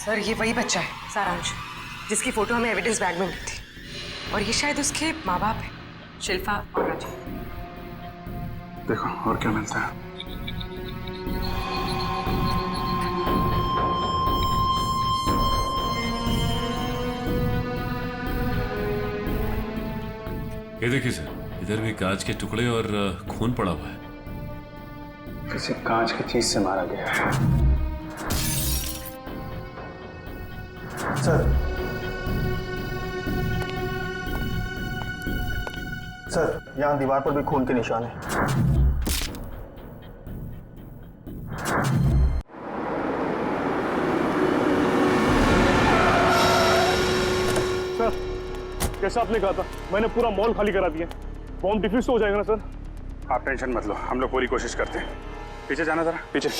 Sir ये वही बच्चा है सारांश, जिसकी फोटो हमें एविडेंस बैग में मिली थी, और ये शायद उसके माँ बाप है, शिल्पा और राजा। देखो और क्या मिलता है। ये देखिए सर, इधर भी कांच के टुकड़े और खून पड़ा हुआ है। किसी कांच की चीज से मारा गया है। सर, यहाँ दीवार पर भी खून के निशान है। सर, जैसा आपने कहा था, मैंने पूरा मॉल खाली करा दिया। बॉम्ब डिफ्यूज तो हो जाएगा ना सर? आप टेंशन मत लो, हम लोग पूरी कोशिश करते हैं। पीछे जाना जरा, पीछे।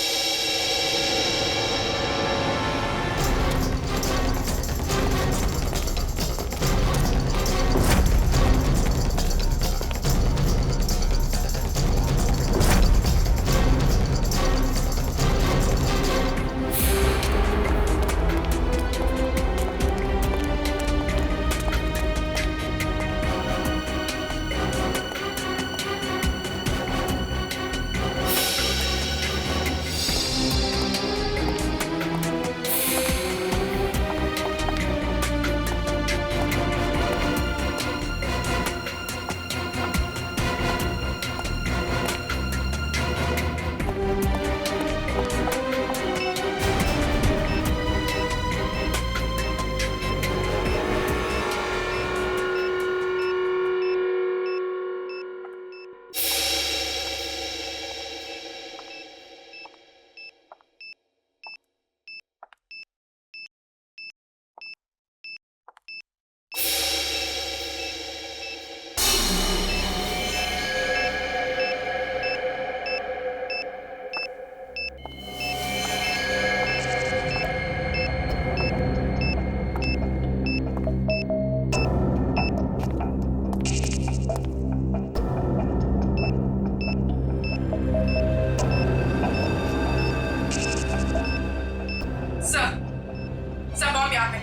सर बॉम्ब यहाँ पे।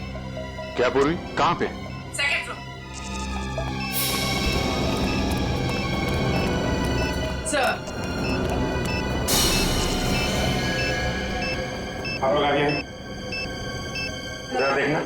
क्या पूरी? कहाँ पे? Second floor. सर आप लोग आगे जरा देखना।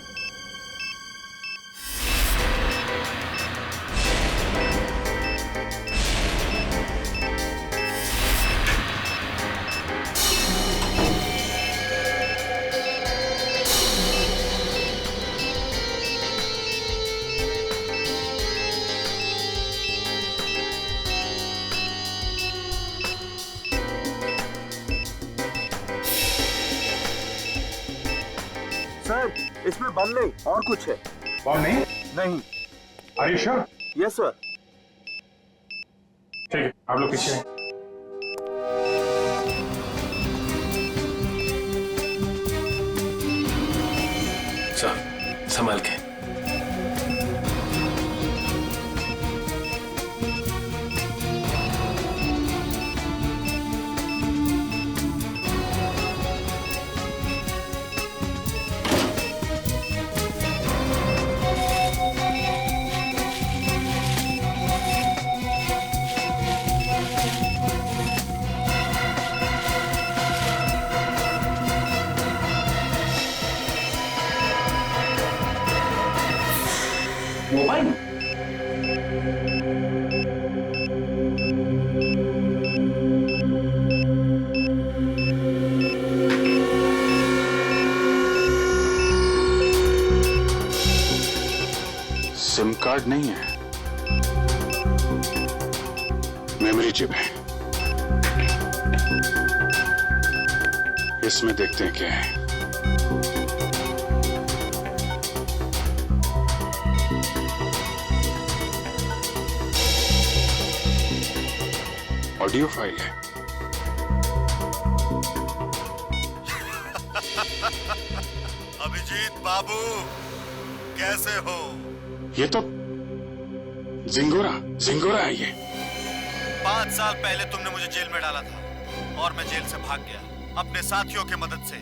सर, इसमें बम नहीं और कुछ है। बॉम्ब नहीं? नहीं। Are you sure? Yes sir. ठीक है, आप लोग पीछे हैं। सर संभाल के। मोबाइल? सिम कार्ड नहीं है, मेमोरी चिप है। इसमें देखते हैं क्या है। ऑडियो फाइल है। अभिजीत बाबू, कैसे हो? ये तो जिंगोरा है ये। 5 साल पहले तुमने मुझे जेल में डाला था और मैं जेल से भाग गया। अपने साथियों की मदद से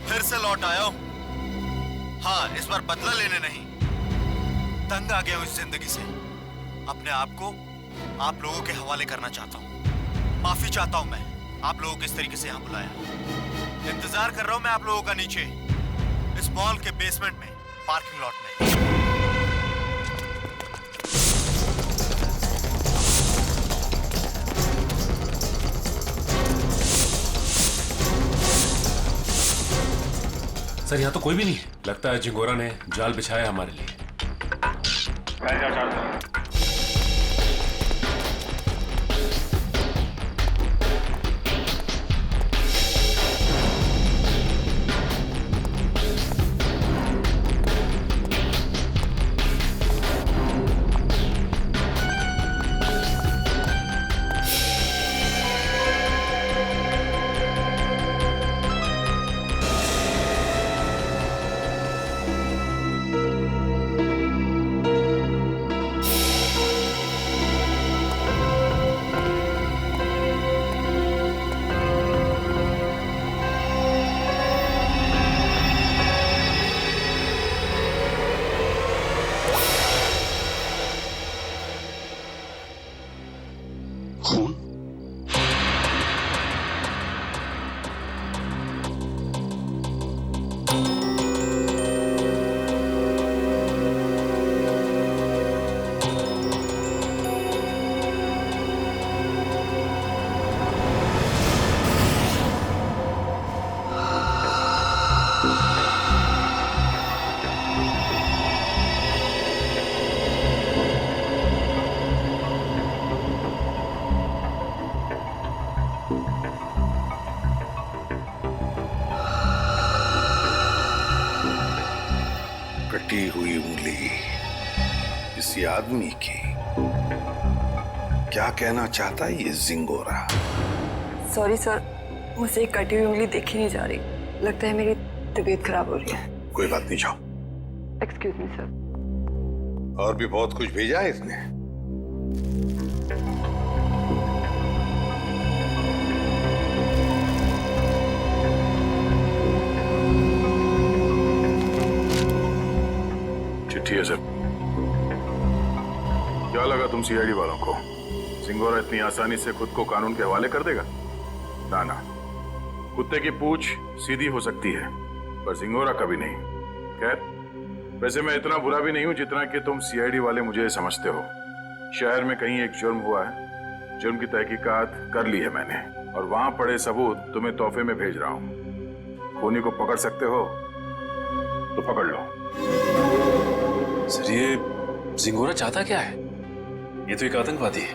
फिर से लौट आया हूं। हाँ, इस बार बदला लेने नहीं, तंग आ गया हूं इस जिंदगी से। अपने आप को आप लोगों के हवाले करना चाहता हूँ। माफी चाहता हूँ मैं, आप लोगों को इस तरीके से यहाँ बुलाया। इंतजार कर रहा हूँ मैं आप लोगों का नीचे, इस मॉल के बेसमेंट में, पार्किंग लॉट में। सर यहाँ तो कोई भी नहीं है। लगता है जिंगोरा ने जाल बिछाया हमारे लिए। कटी हुई उंगली किसी आदमी की। क्या कहना चाहता है ये जिंगोरा? सॉरी सर, मुझसे एक कटी हुई उंगली देखी नहीं जा रही। लगता है मेरी तबीयत खराब हो रही है। कोई बात नहीं, जाओ। Excuse me sir. और भी बहुत कुछ भेजा है इसने। चिट्ठी है सर। क्या लगा तुम सीआईडी वालों को जिंगोरा इतनी आसानी से खुद को कानून के हवाले कर देगा? ना ना, कुत्ते की पूंछ सीधी हो सकती है पर जिंगोरा कभी नहीं। खैर, वैसे मैं इतना बुरा भी नहीं हूं जितना कि तुम सीआईडी वाले मुझे समझते हो। शहर में कहीं एक जुर्म हुआ है, जुर्म की तहकीकात कर ली है मैंने और वहां पड़े सबूत तुम्हें तोहफे में भेज रहा हूं। खूनी को पकड़ सकते हो तो पकड़ लो। सर ये जिंगोरा चाहता क्या है? ये तो एक आतंकवादी है।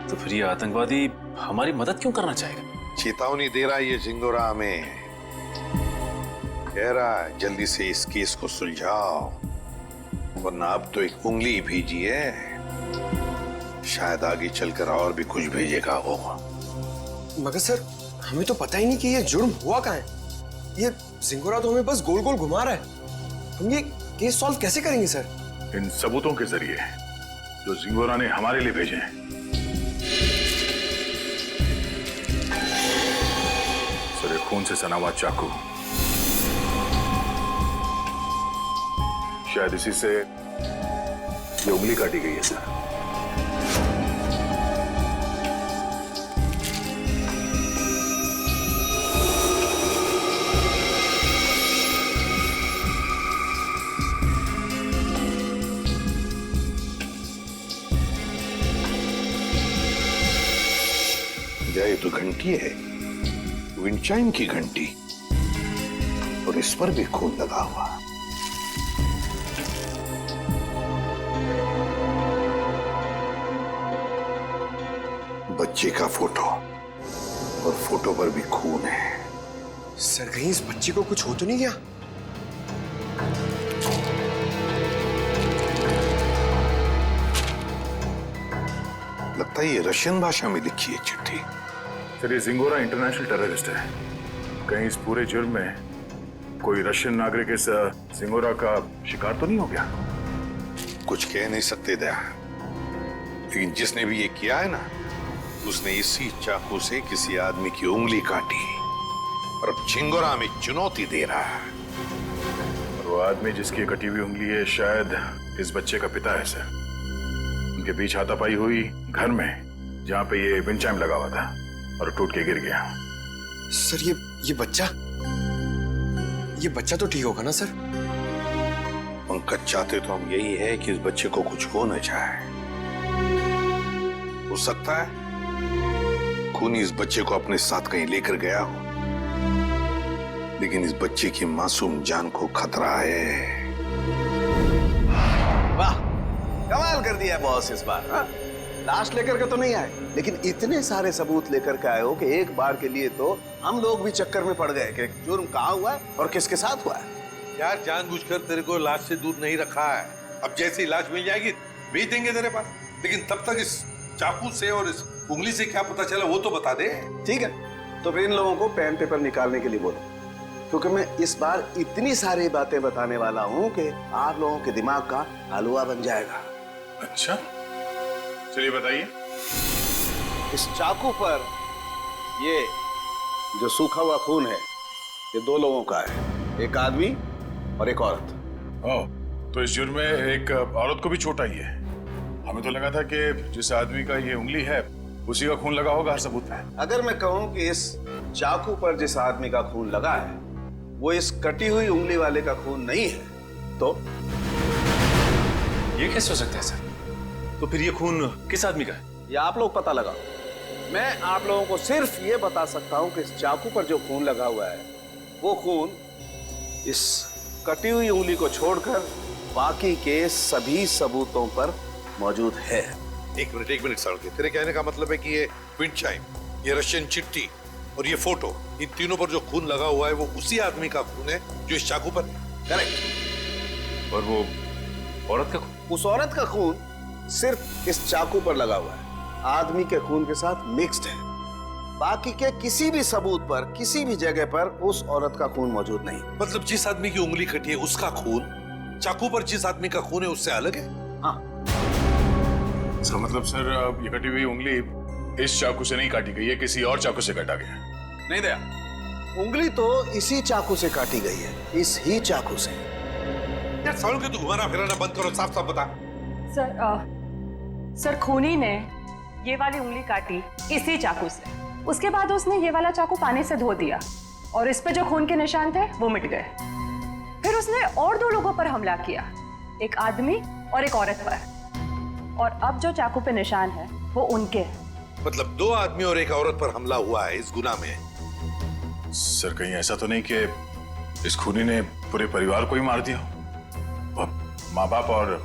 तो फिर ये आतंकवादी हमारी मदद क्यों करना चाहेगा? चेतावनी दे रहा है ये जिंगोरा हमें। कह रहा है जल्दी से इस केस को सुलझाओ, वरना अब तो एक उंगली भेजी है, शायद आगे चलकर और भी कुछ भेजेगा वो। मगर सर, हमें तो पता ही नहीं कि ये जुर्म हुआ कहाँ है। ये जिंगोरा तो हमें बस गोल गोल घुमा रहा है। हम ये केस सॉल्व कैसे करेंगे सर? इन सबूतों के जरिए जो जिंगोरा ने हमारे लिए भेजे हैं। सर, एक खून से सना हुआ चाकू, शायद इसी से ये उंगली काटी गई है सर। ये तो घंटी है, विंचाइन की घंटी, और इस पर भी खून लगा हुआ। बच्चे का फोटो, और फोटो पर भी खून है। सर, कहीं इस बच्ची को कुछ हो तो नहीं गया? लगता है ये रशियन भाषा में लिखी है चिट्ठी। सर, ये जिंगोरा इंटरनेशनल टेररिस्ट है। कहीं इस पूरे जुर्म में कोई रशियन नागरिक इस जिंगोरा का शिकार तो नहीं हो गया? कुछ कह नहीं सकते दया, लेकिन जिसने भी ये किया है ना, उसने इसी चाकू से किसी आदमी की उंगली काटी और अब जिंगोरा में चुनौती दे रहा है। और वो वो आदमी जिसकी कटी हुई उंगली है शायद इस बच्चे का पिता है सर। उनके बीच हाथापाई हुई घर में जहां पे ये विंड चाइम लगा हुआ था और टूट के गिर गया। सर ये बच्चा तो ठीक होगा ना सर? पंकज, चाहते तो हम यही है कि इस बच्चे को कुछ हो न जाए। हो सकता है खूनी इस बच्चे को अपने साथ कहीं लेकर गया हो, लेकिन इस बच्चे की मासूम जान को खतरा है। वाह, कमाल कर दिया बॉस इस बार। हाँ? लाश लेकर के तो नहीं आए, लेकिन इतने सारे सबूत लेकर के आए हो कि एक बार के लिए तो हम लोग भी चक्कर में पड़ गए कि जुर्म कहाँ हुआ है और किसके साथ हुआ है। यार, जानबूझकर तेरे को लाश से दूर नहीं रखा है। अब जैसे ही लाश मिल जाएगी भेज देंगे तेरे पास, लेकिन तब तक इस चाकू से और इस उंगली से क्या पता चला वो तो बता दे। ठीक है, तो फिर इन लोगों को पेन पेपर निकालने के लिए बोलो, क्योंकि मैं इस बार इतनी सारी बातें बताने वाला हूँ कि आप लोगों के दिमाग का हलवा बन जाएगा। अच्छा, चलिए बताइए। इस चाकू पर ये जो सूखा हुआ खून है, ये दो लोगों का है, एक आदमी और एक औरत। ओह, तो इस जुर्म में एक औरत को भी चोट आई है। हमें तो लगा था कि जिस आदमी का ये उंगली है उसी का खून लगा होगा हर सबूत में। अगर मैं कहूं कि इस चाकू पर जिस आदमी का खून लगा है वो इस कटी हुई उंगली वाले का खून नहीं है, तो ये कैसे हो सकता है सर? तो फिर ये खून किस आदमी का है? ये आप लोग पता लगाओ। मैं आप लोगों को सिर्फ ये बता सकता हूं कि इस चाकू पर जो खून लगा हुआ है वो खून इस कटी हुई उंगली को छोड़कर बाकी के सभी सबूतों पर मौजूद है। एक मिनट सड़के, तेरे कहने का मतलब है कि ये विंड चाइम, ये रशियन चिट्ठी और ये फोटो, इन तीनों पर जो खून लगा हुआ है वो उसी आदमी का खून है जो इस चाकू पर है। करेक्ट। और वो औरत का खून? उस औरत का खून सिर्फ इस चाकू पर लगा हुआ है, आदमी के खून के साथ मिक्स्ड है। बाकी के किसी भी सबूत पर किसी भी जगह पर उस औरत का खून मौजूद नहीं। मतलब जिस आदमी की उंगली कटी है उसका खून चाकू पर जिस आदमी का खून है उससे अलग है? हाँ। इसका मतलब सर ये कटी हुई उंगली इस चाकू से नहीं काटी गई है, किसी और चाकू से काटा गया। नहीं दया, उंगली तो इसी चाकू से काटी गई है, इस ही चाकू से। यार सालों के तू घुमाना फिराना बंद करो, साफ साफ बता। सर खूनी ने ये वाली उंगली काटी इसी चाकू से, उसके बाद उसने ये वाला चाकू पानी से धो दिया और इस पे जो खून के निशान थे वो मिट गए। फिर उसने और दो लोगों पर हमला किया, एक आदमी और एक औरत पर, और अब जो चाकू पे निशान है वो उनके हैं। मतलब दो आदमी और एक औरत पर हमला हुआ है इस गुनाह में। सर कहीं ऐसा तो नहीं कि इस खूनी ने पूरे परिवार को ही मार दिया, माँ बाप और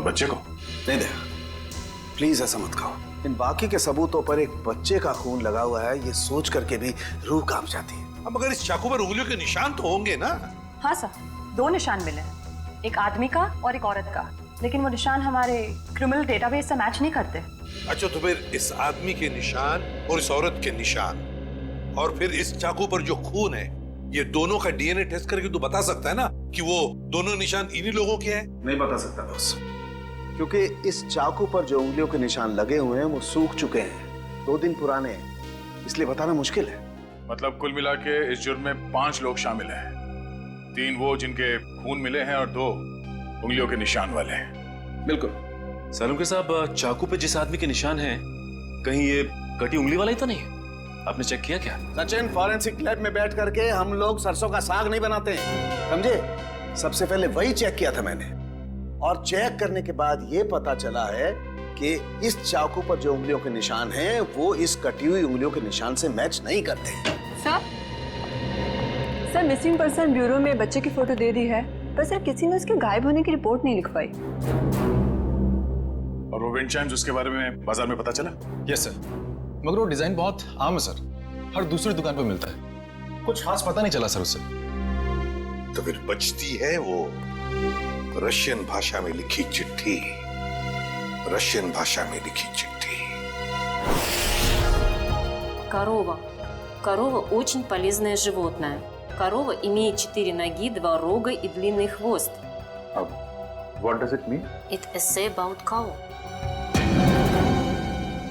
बच्चे को? नहीं दया, प्लीज ऐसा मत कहो। इन बाकी के सबूतों पर एक बच्चे का खून लगा हुआ है, ये सोच करके भी रूह कांप जाती है। अब मगर इस चाकू पर उंगलियों के निशान तो होंगे ना? हाँ सर, दो निशान मिले हैं, एक आदमी का और एक औरत का, लेकिन वो निशान हमारे क्रिमिनल डेटाबेस से मैच नहीं करते। अच्छा, तो फिर इस आदमी के निशान और इस औरत के निशान और फिर इस चाकू पर जो खून है, ये दोनों का डीएनए टेस्ट करके तू बता सकता है ना कि वो दोनों निशान इन्हीं लोगों के हैं? नहीं बता सकता बॉस, क्योंकि इस चाकू पर जो उंगलियों के निशान लगे हुए हैं वो सूख चुके हैं, 2 दिन पुराने हैं, इसलिए बताना मुश्किल है। मतलब कुल मिला के इस जुर्म में 5 लोग शामिल हैं, 3 वो जिनके खून मिले हैं और 2 उंगलियों के निशान वाले हैं। बिल्कुल। सालुंके साहब, चाकू पे जिस आदमी के निशान हैं, कहीं ये कटी उंगली वाला ही तो नहीं है? आपने चेक किया क्या? सचिन, फॉरेंसिक लैब में बैठ करके हम लोग सरसों का साग नहीं बनाते हैं, समझे? सबसे पहले वही चेक किया था मैंने, और चेक करने के बाद ये पता चला है कि इस चाकू पर जो उंगलियों के निशान हैं वो इस कटी हुई उंगलियों के निशान से मैच नहीं करते। सर मिसिंग पर्सन ब्यूरो में बच्चे की फोटो दे दी है, पर सर किसी ने उसके गायब होने की रिपोर्ट नहीं लिखवाई। और वो विंड चाइम्स उसके बारे में बाजार में पता चला? यस सर, मगर वो डिजाइन बहुत आम है सर, हर दूसरी दुकान पर मिलता है, कुछ खास पता नहीं चला सर उससे। तो फिर बचती है वो रशियन भाषा में लिखी चिट्ठी, रशियन भाषा में लिखी चिट्ठी। Корова очень полезное животное. Корова имеет 4 ноги, 2 рога и длинный хвост. What does it mean? It essay about cow.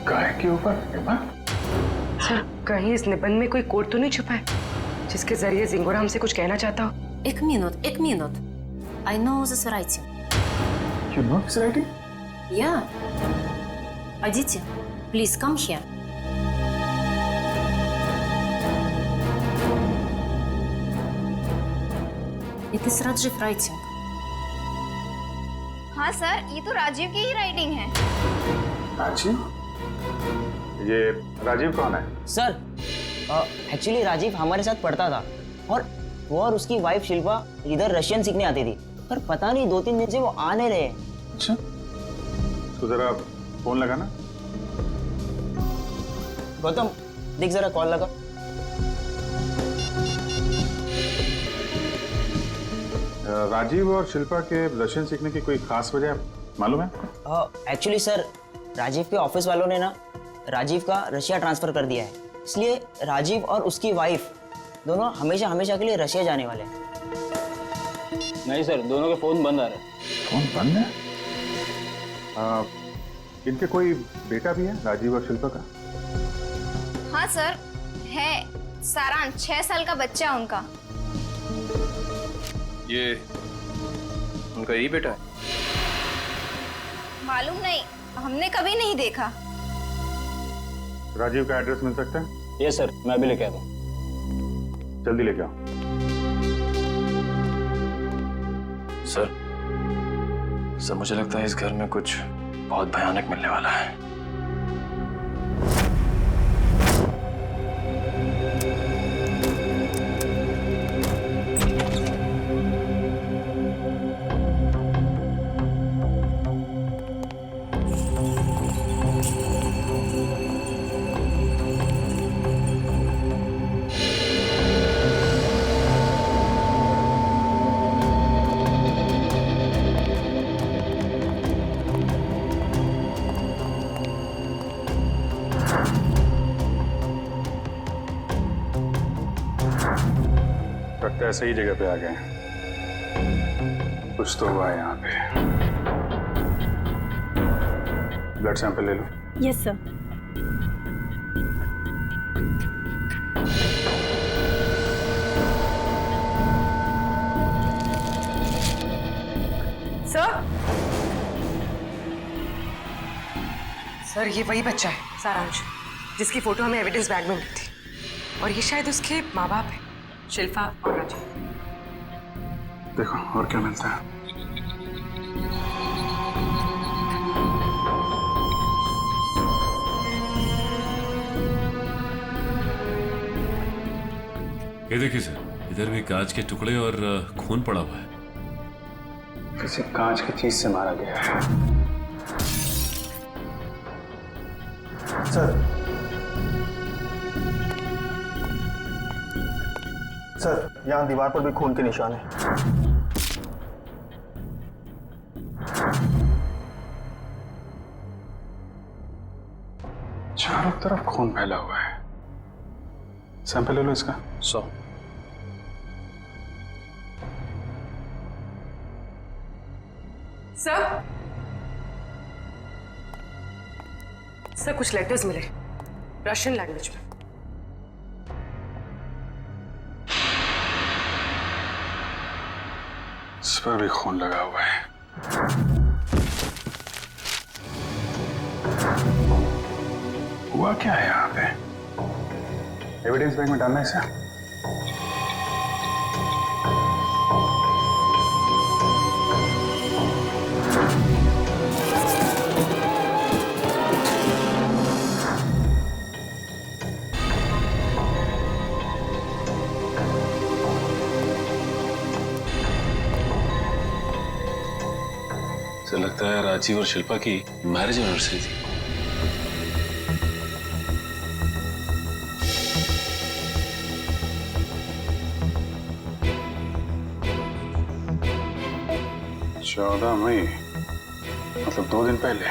गाय के ऊपर निबंध? सर कहीं इस निबंध में कोई कोड तो नहीं छुपा है जिसके जरिए जिंगोरा हमसे कुछ कहना चाहता हो? एक minute I know this writing. You know his writing? Yeah. Aditi, please come here. It is Rajiv writing. हाँ सर, ये तो राजीव की ही राइटिंग है। राजीव? ये राजीव कौन है? सर, एक्चुअली राजीव हमारे साथ पढ़ता था और वो और उसकी वाइफ शिल्पा इधर रशियन सीखने आती थी, पर पता नहीं 2-3 दिन से वो आ नहीं रहे। अच्छा, तो जरा फोन लगाना। गौतम, देख जरा कॉल लगा। राजीव और शिल्पा के रशियन सीखने की कोई खास वजह मालूम है? एक्चुअली सर, राजीव के ऑफिस वालों ने ना राजीव का रशिया ट्रांसफर कर दिया है, इसलिए राजीव और उसकी वाइफ दोनों हमेशा हमेशा के लिए रशिया जाने वाले हैं। नहीं सर, दोनों के फोन बंद आ रहे हैं। फोन बंद है? इनके कोई बेटा भी है, राजीव और शिल्पा का? हाँ सर, है। सारांश, 6 साल का बच्चा है उनका। ये उनका यही बेटा है? मालूम नहीं, हमने कभी नहीं देखा। राजीव का एड्रेस मिल सकता है? यस सर, मैं अभी लेके आता हूँ। जल्दी लेके आओ। सर, मुझे लगता है इस घर में कुछ बहुत भयानक मिलने वाला है। लगता है सही जगह पे आ गए। कुछ तो हुआ है यहाँ पे। ब्लड सैंपल ले लो। Yes sir. सर, ये वही बच्चा है सारांश, जिसकी फोटो हमें एविडेंस बैग में मिली थी, और ये शायद उसके माँ बाप है, शिल्पा और राजीव। देखो और क्या मिलता है। ये देखिए सर, इधर भी कांच के टुकड़े और खून पड़ा हुआ है। किसी कांच की चीज से मारा गया है। सर, यहाँ दीवार पर भी खून के निशान है। चारों तरफ खून फैला हुआ है। सैंपल ले लो इसका। 100। सर, कुछ लेटर्स मिले रशियन लैंग्वेज में। इस पर भी खून लगा हुआ है। हुआ क्या है यहाँ पे? एविडेंस बैग में डालना है इसे। तो लगता है राजीव और शिल्पा की मैरिज एनिवर्सरी थी। चौदह मई, मतलब 2 दिन पहले।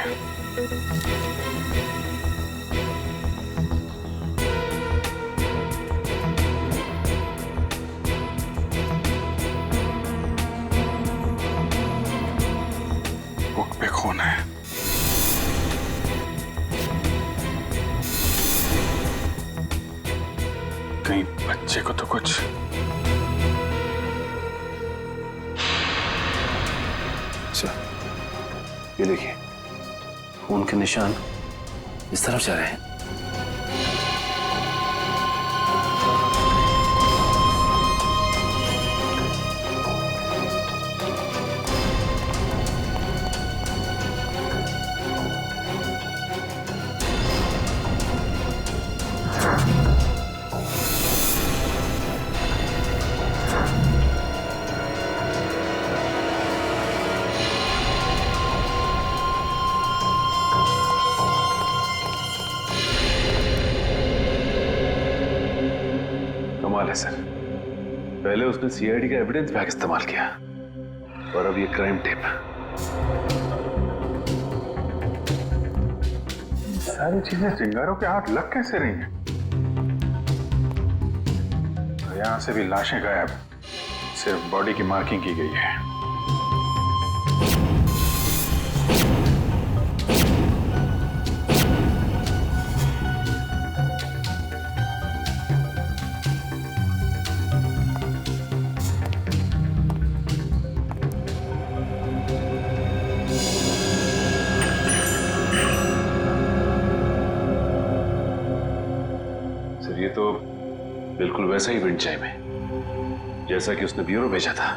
बुक पे खून है। कहीं बच्चे को तो कुछ ये देखिए, खून के निशान इस तरफ जा रहे हैं। कमाल है सर, पहले उसने सीआईडी का एविडेंस बैग इस्तेमाल किया और अब ये क्राइम टेप। सारी चीजें चिंगारों के हाथ लग कैसे रही हैं? यहां से भी लाशें गायब, सिर्फ बॉडी की मार्किंग की गई है। ये तो बिल्कुल वैसा ही विंड चाइम है जैसा कि उसने ब्यूरो भेजा था।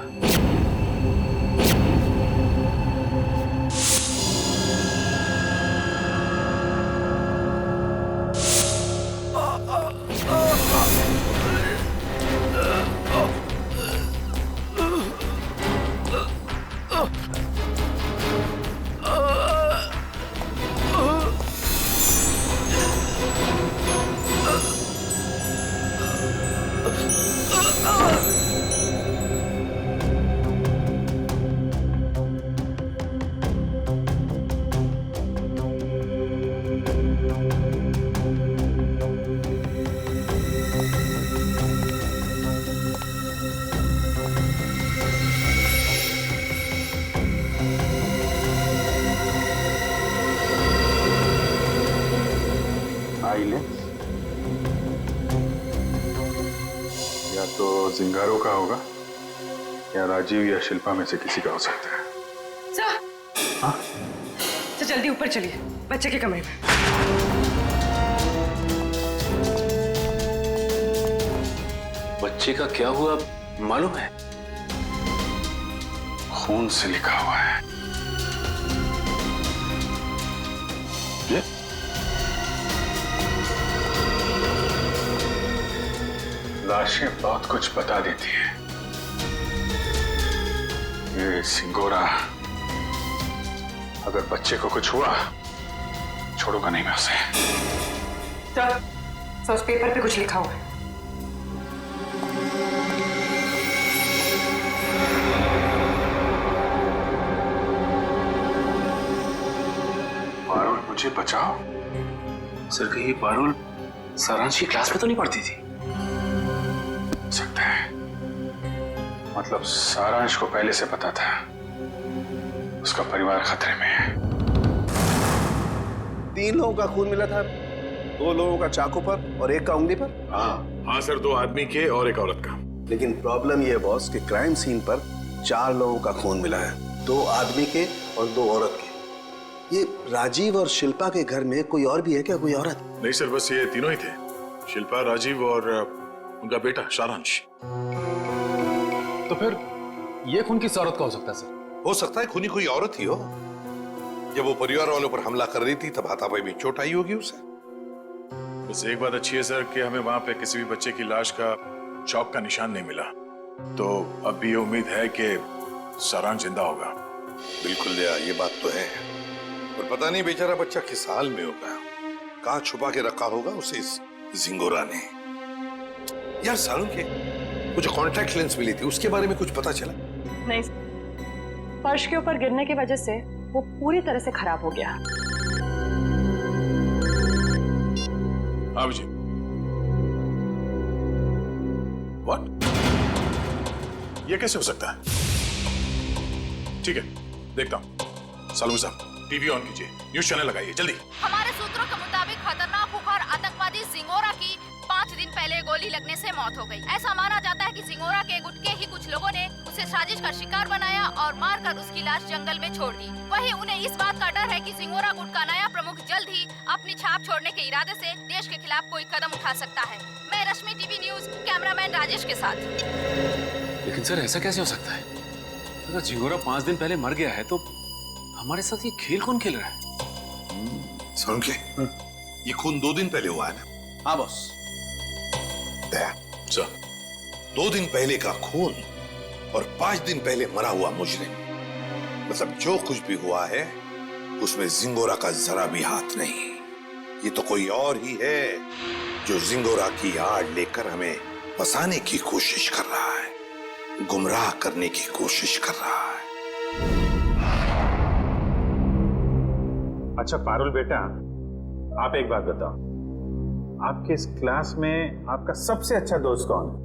या तो जिंगारो का होगा या राजीव या शिल्पा में से किसी का हो सकता है। सर, हाँ? तो जल्दी ऊपर चलिए, बच्चे के कमरे में। बच्चे का क्या हुआ मालूम है? खून से लिखा हुआ है। ये? लाशें बहुत कुछ बता देती है। ये सिंगोरा अगर बच्चे को कुछ हुआ छोड़ूंगा नहीं मैं उसे। सर, उस पेपर पे कुछ लिखा हुआ है। पारुल मुझे बचाओ। सर, कहीं पारुल सारांश की क्लास में तो नहीं पढ़ती थी? सकता है, मतलब सारांश को पहले से पता था उसका परिवार खतरे में है। 3 लोगों का खून मिला था, 2 लोगों का चाकू पर और 1 का उंगली पर। हाँ सर, 2 आदमी के और 1 औरत का। लेकिन प्रॉब्लम यह बॉस कि क्राइम सीन पर 4 लोगों का खून मिला है, 2 आदमी के और 2 औरत के। ये राजीव और शिल्पा के घर में कोई और भी है क्या, कोई औरत? नहीं सर, बस ये तीनों ही थे, शिल्पा, राजीव और उनका बेटा सारांश। तो फिर ये खून किस औरत का हो सकता है सर? हो सकता है खूनी कोई औरत ही हो। जब वो परिवार वालों पर हमला कर रही थी तब हाथापाई में चोट आई होगी उसे। बस एक बात अच्छी है सर कि हमें वहां पे किसी भी बच्चे की लाश का चौक का निशान नहीं मिला, तो अब भी ये उम्मीद है कि सारांश जिंदा होगा। बिल्कुल दया, ये बात तो है, पर पता नहीं बेचारा बच्चा किस हाल में होगा, कहाँ छुपा के रखा होगा उसे इस जिंगोरा ने। यार सारुण के मुझे कॉन्टैक्ट लेंस मिली थी, उसके बारे में कुछ पता चला? नहीं, फर्श के ऊपर गिरने की वजह से वो पूरी तरह से खराब हो गया। हाँ जी। व्हाट? ये कैसे हो सकता है? ठीक है, देखता हूं। सालू साहब, टीवी ऑन कीजिए, न्यूज चैनल लगाइए जल्दी। हमारे सूत्रों के मुताबिक खतरनाक खुखार आतंकवादी जिंगोरा की 5 दिन पहले गोली लगने से मौत हो गई। ऐसा माना जाता है कि सिंगोरा के गुट के ही कुछ लोगों ने उसे साजिश का शिकार बनाया और मारकर उसकी लाश जंगल में छोड़ दी। वहीं उन्हें इस बात का डर है कि सिंगोरा गुट का नया प्रमुख जल्द ही अपनी छाप छोड़ने के इरादे से देश के खिलाफ कोई कदम उठा सकता है। मैं रश्मि, टीवी न्यूज, कैमरामैन राजेश के साथ। लेकिन सर ऐसा कैसे हो सकता है? अगर झिंगोरा 5 दिन पहले मर गया है तो हमारे साथ ये खेल कौन खेल रहा है? सुन के ये खून 2 दिन पहले हुआ है ना? हाँ बॉस। सर 2 दिन पहले का खून और 5 दिन पहले मरा हुआ मुजरिम, मतलब जो कुछ भी हुआ है उसमें जिंगोरा का जरा भी हाथ नहीं। ये तो कोई और ही है जो जिंगोरा की आड़ लेकर हमें फंसाने की कोशिश कर रहा है, गुमराह करने की कोशिश कर रहा है। अच्छा पारुल बेटा, आप एक बात बताओ, आपके इस क्लास में आपका सबसे अच्छा दोस्त कौन है?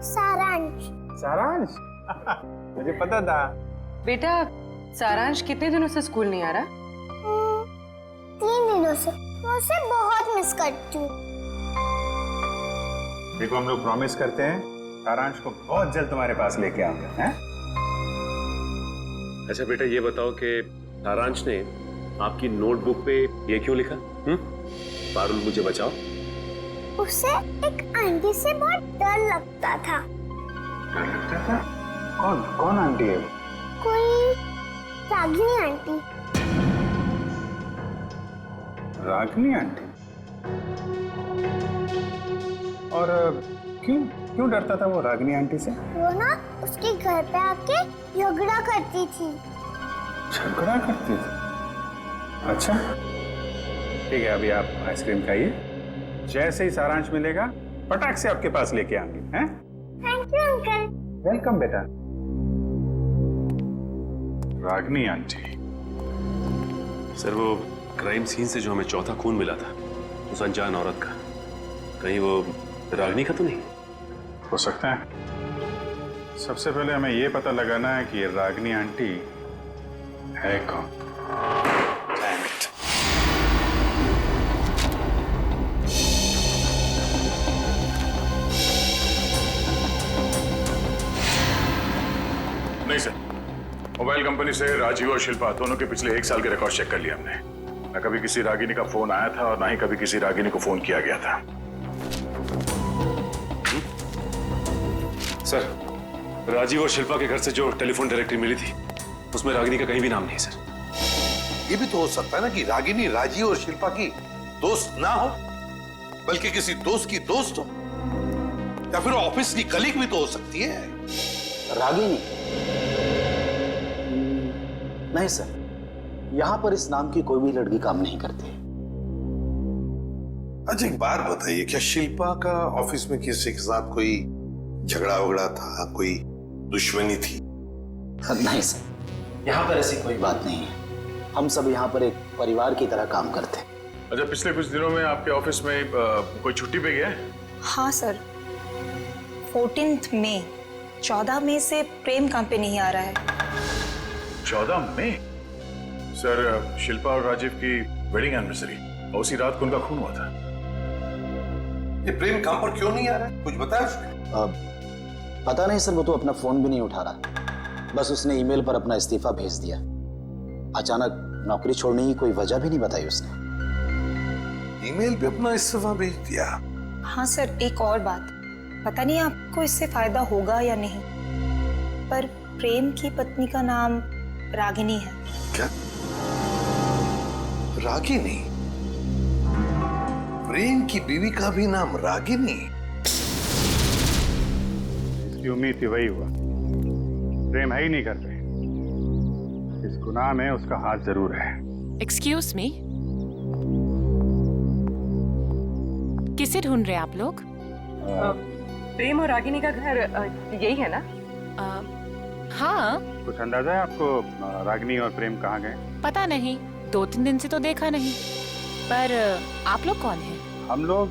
सारांश। सारांश? मुझे पता था। बेटा सारांश कितने दिनों से स्कूल नहीं आ रहा? 3 दिनों से। मैं उसे बहुत मिस करती हूँ। देखो हम लोग प्रॉमिस करते हैं सारांश को बहुत जल्द तुम्हारे पास लेके आऊंगा, हैं? अच्छा बेटा ये बताओ कि सारांश ने आपकी नोटबुक पे ये क्यों लिखा? पारुल मुझे बचाओ। उसे एक आंटी से बहुत डर लगता था। डर लगता था? कौन आंटी है? कोई रागिनी आंटी। रागिनी आंटी? और क्यों डरता था वो रागिनी आंटी से? वो ना उसके घर पे आके झगड़ा करती थी। झगड़ा करती थी? अच्छा ठीक है, अभी आप आइसक्रीम खाइए, जैसे ही सारांश मिलेगा पटाख से आपके पास लेके आएंगे, हैं? Thank you uncle. वेलकम बेटा। रागिनी आंटी। सर वो क्राइम सीन से जो हमें चौथा खून मिला था उस अनजान औरत का, कहीं वो रागिनी का तो नहीं? हो सकता है। सबसे पहले हमें ये पता लगाना है कि ये रागिनी आंटी है कौन। नहीं सर, मोबाइल कंपनी से राजीव और शिल्पा दोनों के पिछले 1 साल के रिकॉर्ड चेक कर लिया हमने। न कभी किसी रागिनी का फोन आया था और ना ही कभी किसी रागिनी को फोन किया गया था। सर राजीव और शिल्पा के घर से जो टेलीफोन डायरेक्टरी मिली थी उसमें रागिनी का कहीं भी नाम नहीं सर। ये भी तो हो सकता है ना कि रागिनी राजीव और शिल्पा की दोस्त ना हो, बल्कि किसी दोस्त की दोस्त हो, या फिर ऑफिस की कलीग भी तो हो सकती है। रागिनी? नहीं सर, यहां पर इस नाम की कोई भी लड़की काम नहीं करती। अच्छा एक बात बताइए, क्या शिल्पा का ऑफिस में किसी के साथ कोई झगड़ा वगड़ा था, कोई दुश्मनी थी? नहीं सर, यहाँ पर ऐसी कोई बात नहीं है। हम सब यहाँ पर एक परिवार की तरह काम करते हैं। अच्छा पिछले कुछ दिनों में आपके ऑफिस में कोई छुट्टी पे गया है? हाँ सर, 14 मई 14 मई से प्रेम काम पे नहीं आ रहा है। 14 मई? सर शिल्पा और राजीव की वेडिंग एनिवर्सरी और उसी रात को उनका खून हुआ था। ये प्रेम काम पर क्यों नहीं आ रहा है, कुछ बताया उसने? पता नहीं सर, वो तो अपना फोन भी नहीं उठा रहा। बस उसने ईमेल पर अपना इस्तीफा भेज दिया। अचानक नौकरी छोड़ने की कोई वजह भी नहीं बताई उसने। ईमेल पे अपना इस्तीफा भेज दिया? हाँ सर, एक और बात, पता नहीं आपको इससे फायदा होगा या नहीं, पर प्रेम की पत्नी का नाम रागिनी है। क्या? रागिनी? प्रेम की बीवी का भी नाम रागिनी? इसकी उम्मीद थी वही हुआ। प्रेम है ही नहीं करते, इस गुनाह में उसका हाथ जरूर है। एक्सक्यूज मी, किसे ढूंढ रहे हैं आप लोग? प्रेम और रागिनी का घर यही है ना? हाँ। कुछ अंदाजा है आपको रागिनी और प्रेम कहाँ गए? पता नहीं, 2-3 दिन से तो देखा नहीं। पर आप लोग कौन हैं? हम लोग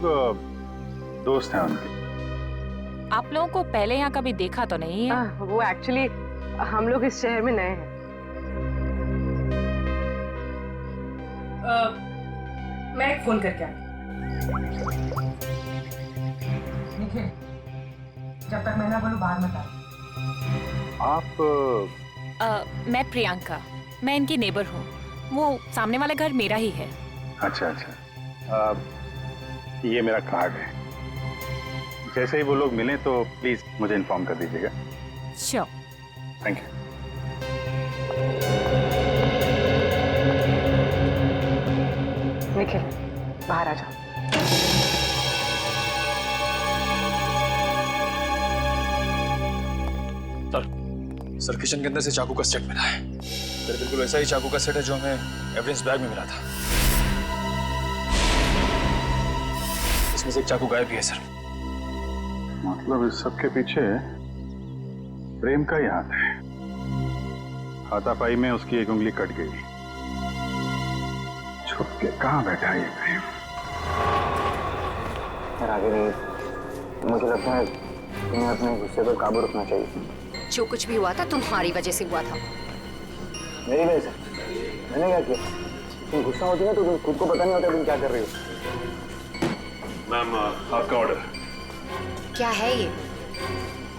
दोस्त हैं उनके। आप लोगों को पहले यहाँ कभी देखा तो नहीं है? वो एक्चुअली हम लोग इस शहर में नए हैं। मैं एक फोन करके आती। निखिल, जब तक मैं ना बोलूं बाहर मत आ। आप मैं प्रियंका, मैं इनकी नेबर हूँ। वो सामने वाला घर मेरा ही है। अच्छा अच्छा, ये मेरा कार्ड है। जैसे ही वो लोग मिलें तो प्लीज मुझे इन्फॉर्म कर दीजिएगा। श्योर। Thank you. निखिल, बाहर आ जाओ। सर किचन के अंदर से चाकू का सेट मिला है। सर बिल्कुल वैसा ही चाकू का सेट है जो हमें एविडेंस बैग में मिला था। इसमें से एक चाकू गायब भी है सर। मतलब इस सब के पीछे प्रेम का ही हाथ है। हाथापाई में उसकी एक उंगली कट गई। छुप के कहाँ बैठा है ये प्रेम? मुझे लगता है तुम्हें अपने गुस्से पर काबू रखना चाहिए। जो कुछ भी हुआ था तुम्हारी वजह से हुआ था। मेरी वजह से? मैंने क्या किया? तुम गुस्सा होती है तो तुम खुद को पता नहीं होता तुम क्या कर रही हो। मैम, आपका ऑर्डर। क्या है ये?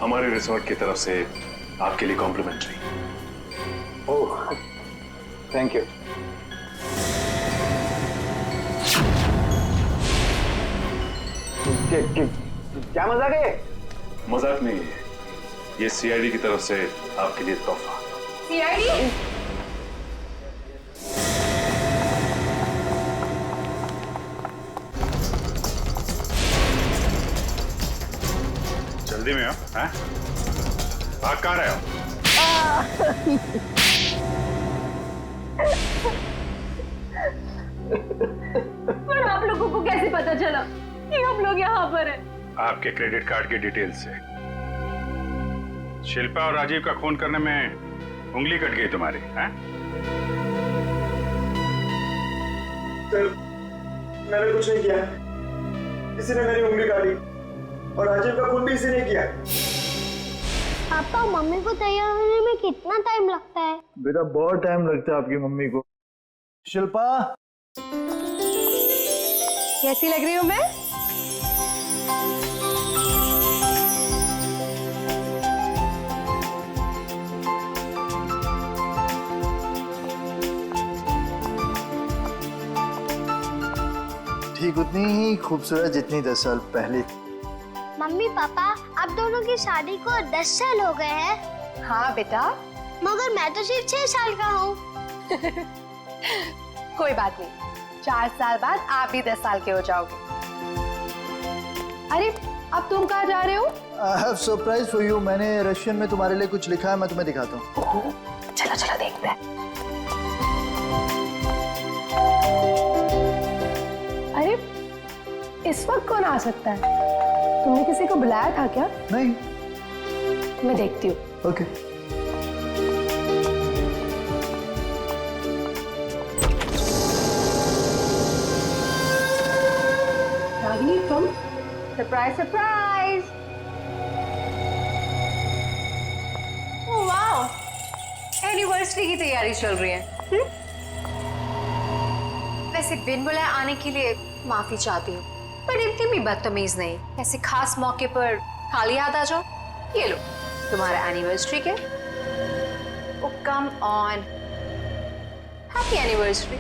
हमारे रिसोर्ट की तरफ से आपके लिए कॉम्प्लीमेंट्री। Oh, thank you. क्या मजाक है? मजाक नहीं है, ये सीआईडी की तरफ से आपके लिए तोहफा। सीआईडी? जल्दी में हो? हैं? भाग कहाँ रहे हो? पर आप लोगों को कैसे पता चला कि हम लोग यहाँ पर हैं? आपके क्रेडिट कार्ड की डिटेल्स से। शिल्पा और राजीव का खून करने में उंगली कट गई तुम्हारी, हैं? सर, मैंने कुछ नहीं किया। किसी ने मेरी उंगली काटी और राजीव का खून भी इसी ने किया। पापा, मम्मी को तैयार होने में कितना टाइम लगता है? बेटा बहुत टाइम लगता है आपकी मम्मी को। शिल्पा, कैसी लग रही हूँ मैं? ठीक उतनी ही खूबसूरत जितनी 10 साल पहले। मम्मी पापा, आप दोनों की शादी को 10 साल हो गए हैं। हाँ बेटा। मगर मैं तो सिर्फ 6 साल का हूँ। कोई बात नहीं, 4 साल बाद आप भी 10 साल के हो जाओगे। अरे, अब तुम कहाँ जा रहे हो? I have surprise for you। मैंने रशियन में तुम्हारे लिए कुछ लिखा है, मैं तुम्हें दिखाता हूँ। चलो चलो देखते हैं। अरे, इस वक्त कौन आ सकता है? तुमने किसी को बुलाया था क्या? नहीं। मैं देखती हूँ। ओके। रागिनी, तुम? Surprise surprise! Oh wow! Anniversary की तैयारी चल रही है। वैसे बिन बुलाए आने के लिए माफी चाहती हूँ, पर इतनी भी बदतमीज नहीं। ऐसे खास मौके पर खाली हाथ आ जाओ। ये लो तुम्हारा एनिवर्सरी के। ओ कम ऑन, हैप्पी एनिवर्सरी।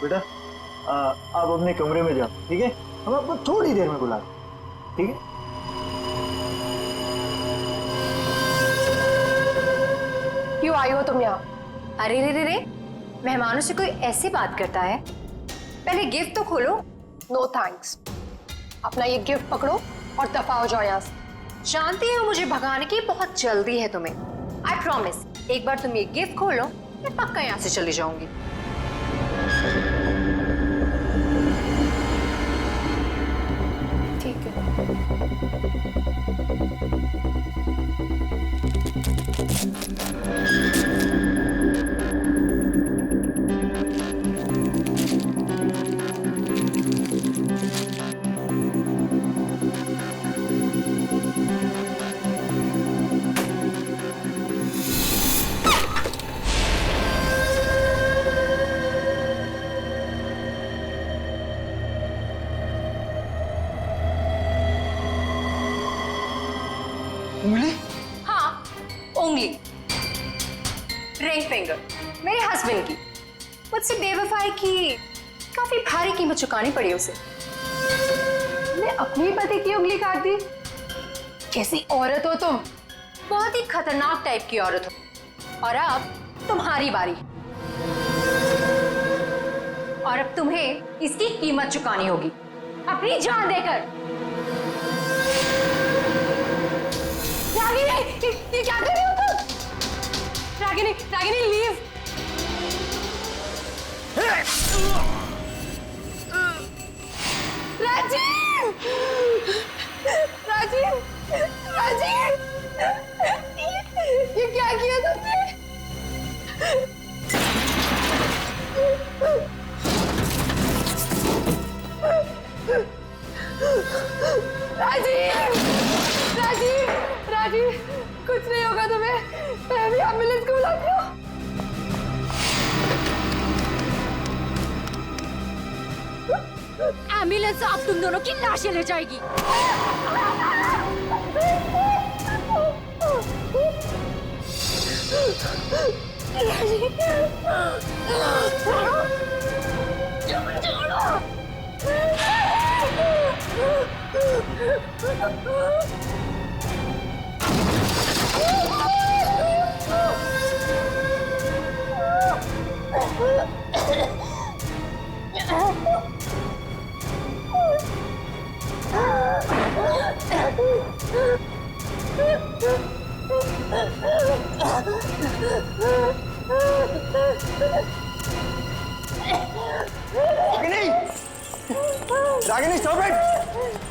बेटा, आप अपने कमरे में जाओ, ठीक है? हम आपको थोड़ी देर में बुला रहे हैं, ठीक है? क्यों आई हो तुम यहाँ? अरे रे रे रे, मेहमानों से कोई ऐसे बात करता है? पहले गिफ्ट तो खोलो। No thanks. अपना ये गिफ्ट पकड़ो और दफा हो जाओ यहाँ से। जानती हो मुझे भगाने की बहुत जल्दी है तुम्हें। आई प्रॉमिस, एक बार तुम ये गिफ्ट खोलो, मैं पक्का यहाँ से चली जाऊंगी। ठीक है। फिंगर, मेरे हस्बैंड की। मुझसे बेवफाई की काफी भारी कीमत चुकानी पड़ी उसे। मैं अपनी पति की उंगली काट दी। कैसी औरत हो तुम? बहुत ही खतरनाक टाइप की औरत हो। और अब तुम्हारी बारी। और अब तुम्हें इसकी कीमत चुकानी होगी, अपनी जान देकर। रागिनी, ये क्या कर रही हो तुम? रागिनी, रागिनी लीव। राजीव, राजीव, राजीव, ये क्या किया तुमने? राजीव, राजीव, राजीव, कुछ नहीं होगा तुम्हें। मैं अभी एम्बुलेंस को बुलाती हूँ। एम्बुलेंस अब तुम दोनों की लाशें ले जाएगी। Ragini, stop it!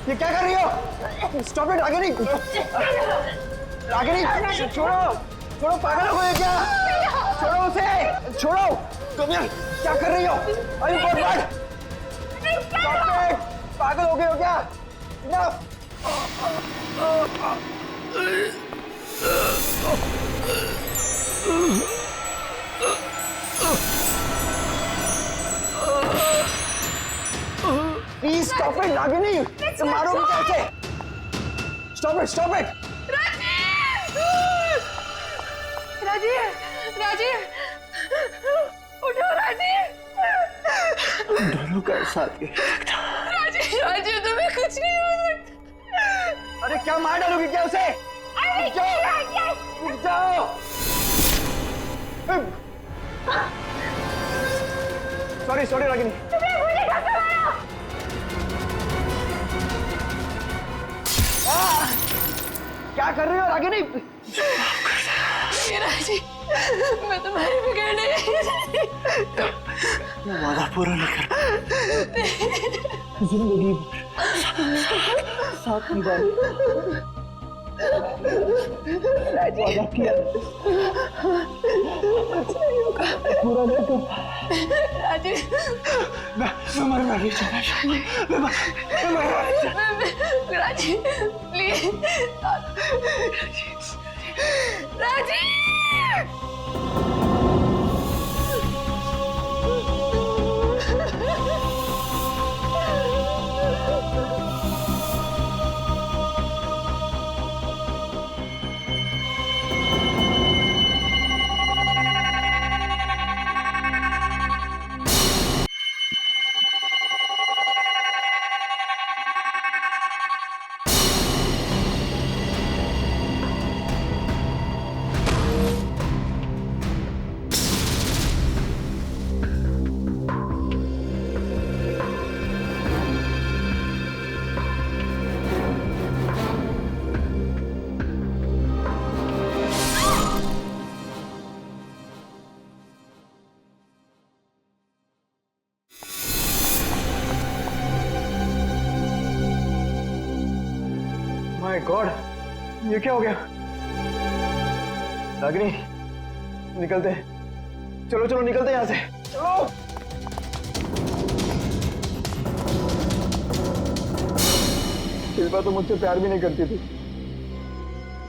ये क्या कर रही हो? Stop it Ragini! रागिनी, छोड़ो! छोड़ो, पागल हो गए क्या? छोड़ो उसे! छोड़ो! तुम यार क्या कर रही हो? अरे बहुत स्टॉप इट! पागल हो गए हो क्या? Enough! Please stop it Ragini! तुम मारोगे कैसे? Stop it! Stop it! Rajeev, Rajeev, उठो राजीव। दोनों का साथ राजीव, राजीव, तुम्हें कुछ नहीं हो सकता। अरे क्या मार डालोगी क्या उसे? रुक जाओ! रुक जाओ! Sorry sorry Ragini. क्या कर रही हो रागिनी? राजीव, मैं तुम्हारी बिगड़ने वादा पूरा नहीं कर जिंदगी साथ निभाई वादा किया पूरा नहीं कर राजीव। मैं मरना नहीं चाहता। मैं मरना नहीं चाहता। Rajeev please. Rajeev, my god, ये क्या हो गया? रागिनी, निकलते। चलो चलो निकलते यहाँ से। चलो। शिल्पा तो मुझसे प्यार भी नहीं करती थी,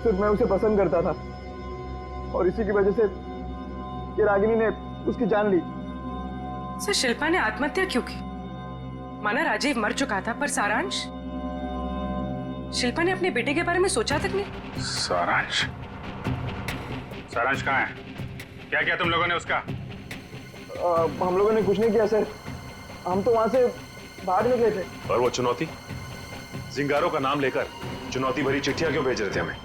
सिर्फ मैं उसे पसंद करता था, और इसी की वजह से ये रागिनी ने उसकी जान ली। सर, शिल्पा ने आत्महत्या क्यों की? माना राजीव मर चुका था, पर सारांश? शिल्पा ने अपने बेटे के बारे में सोचा तक नहीं। सारांश? सारांश कहाँ है? क्या किया तुम लोगों ने उसका? हम लोगों ने कुछ नहीं किया सर, हम तो वहां से बाहर निकले थे। और वो चुनौती, जिंगारों का नाम लेकर चुनौती भरी चिट्ठियां क्यों भेज रहे थे हमें?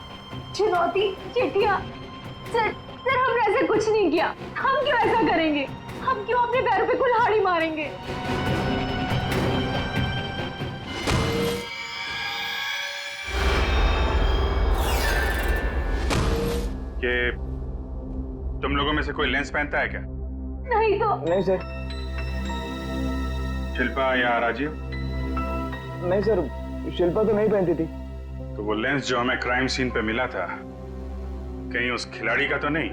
चुनौती चिट्ठियां? सर हमने ऐसा कुछ नहीं किया। हम क्यों ऐसा करेंगे? हम क्यों अपने पैरों पे कुल्हाड़ी मारेंगे? कि तुम लोगों में से कोई लेंस पहनता है क्या? नहीं तो। नहीं सर। शिल्पा या राजीव? नहीं सर, शिल्पा तो नहीं पहनती थी। तो वो लेंस जो हमें क्राइम सीन पे मिला था, कहीं उस खिलाड़ी का तो नहीं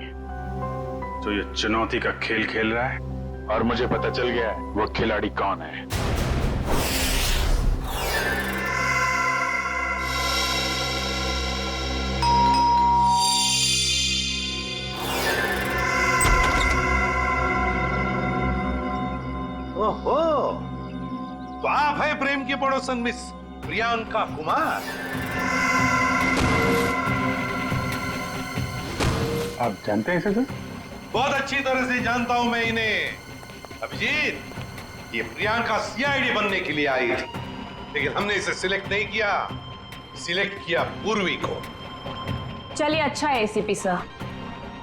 जो ये चुनौती का खेल खेल रहा है? और मुझे पता चल गया है वो खिलाड़ी कौन है। ओहो, तो आप है प्रेम की पड़ोसन मिस प्रियंका कुमार। आप जानते हैं इसे सर? बहुत अच्छी तरह से जानता हूं मैं इन्हें। अभिजीत, ये प्रियंका सीआईडी बनने के लिए आई थी, लेकिन हमने इसे सिलेक्ट नहीं किया, सिलेक्ट किया पूर्वी को। चलिए अच्छा है एसीपी सर,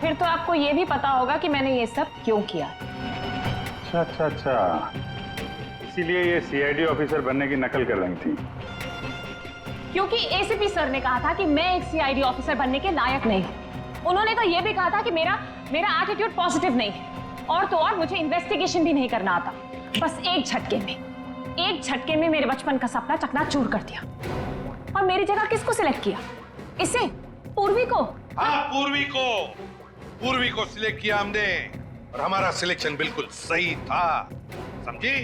फिर तो आपको ये भी पता होगा कि मैंने ये सब क्यों किया। अच्छा, इसीलिए ये सीआईडी ऑफिसर बनने की नकल कर रही थी। क्योंकि एसीपी सर ने कहा था कि मैं एक सीआईडी ऑफिसर बनने के लायक नहीं। उन्होंने तो ये भी कहा था कि मेरा एटीट्यूड पॉजिटिव नहीं है, और तो और मुझे इन्वेस्टिगेशन भी नहीं करना आता। बस एक झटके में मेरे बचपन का सपना चकनाचूर कर दिया। और मेरी जगह किसको सिलेक्ट किया? इसे? पूर्वी को? हाँ, पूर्वी को सिलेक्ट किया हमने, और हमारा सिलेक्शन बिल्कुल सही था, समझी?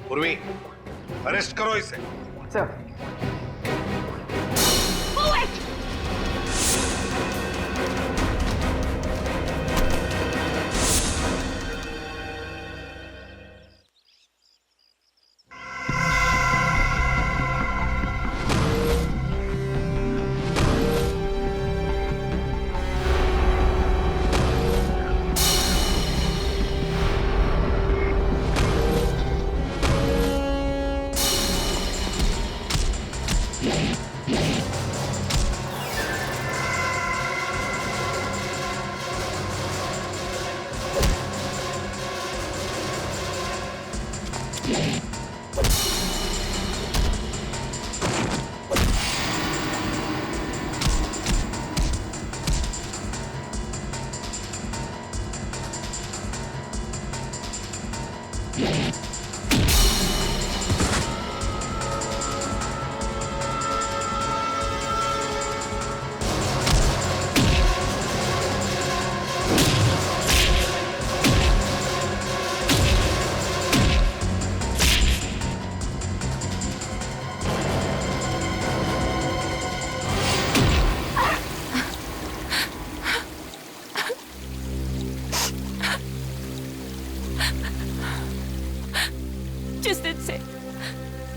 पूर्वी, अरेस्ट करो इसे। सर।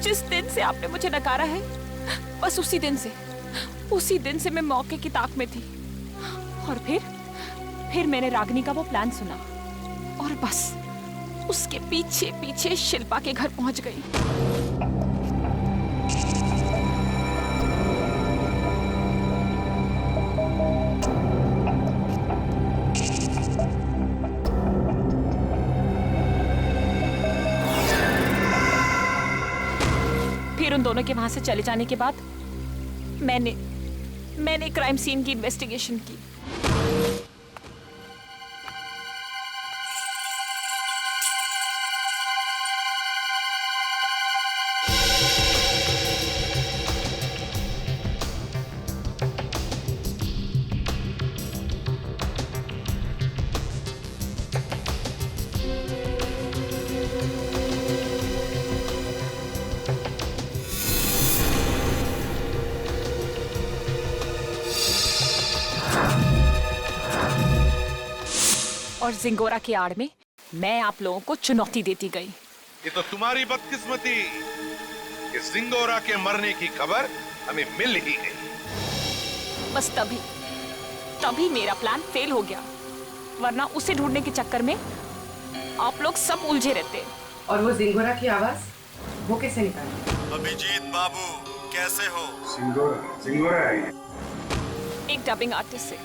जिस दिन से आपने मुझे नकारा है, बस उसी दिन से मैं मौके की ताक में थी। और फिर मैंने रागिनी का वो प्लान सुना, और बस उसके पीछे पीछे शिल्पा के घर पहुंच गई। फिर उन दोनों के वहां से चले जाने के बाद मैंने क्राइम सीन की इन्वेस्टिगेशन की। और जिंगोरा की आड़ में मैं आप लोगों को चुनौती देती गई। ये तो तुम्हारी बदकिस्मती कि जिंगोरा के मरने की खबर हमें मिल ही गई। बस तभी मेरा प्लान फेल हो गया। वरना उसे ढूंढने के चक्कर में आप लोग सब उलझे रहते। और वो जिंगोरा की आवाज वो कैसे निकाली? अभिजीत बाबू कैसे हो? सिंगोरा है ये। एक डबिंग आर्टिस्ट से।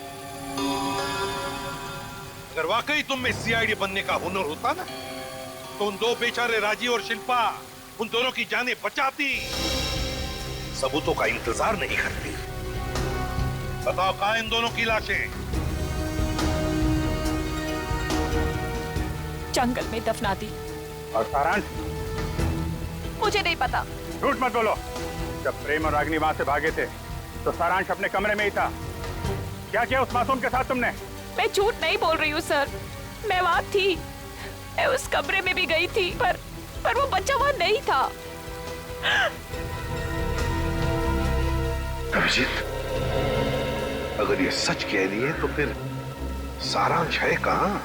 अगर वाकई तुम में सीआईडी बनने का हुनर होता ना, तो उन दो बेचारे राजीव और शिल्पा उन दोनों की जानें बचाती, सबूतों का इंतजार नहीं करती। बताओ कहां इन दोनों की लाशें? जंगल में दफना दी। और सारांश? मुझे नहीं पता। झूठ मत बोलो। जब प्रेम और रागिनी वहां से भागे थे तो सारांश अपने कमरे में ही था। क्या किया उस मासूम के साथ तुमने? मैं झूठ नहीं बोल रही हूँ सर, मैं वहां थी, मैं उस कमरे में भी गई थी, पर वो बच्चा वहां नहीं था। अभिजीत, अगर ये सच कह रही है तो फिर सारांश है कहां?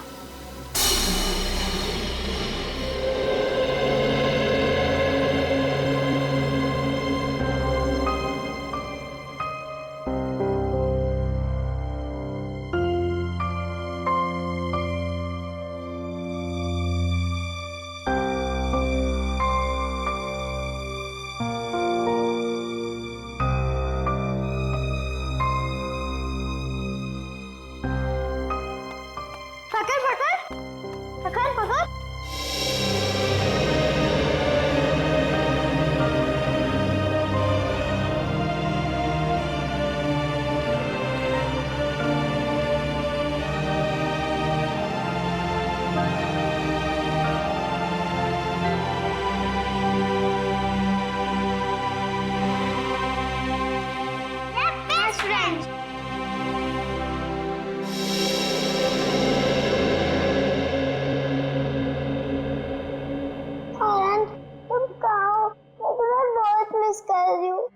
तुम कहाँ हो? मैं तुम्हें बहुत मिस कर रही हूँ।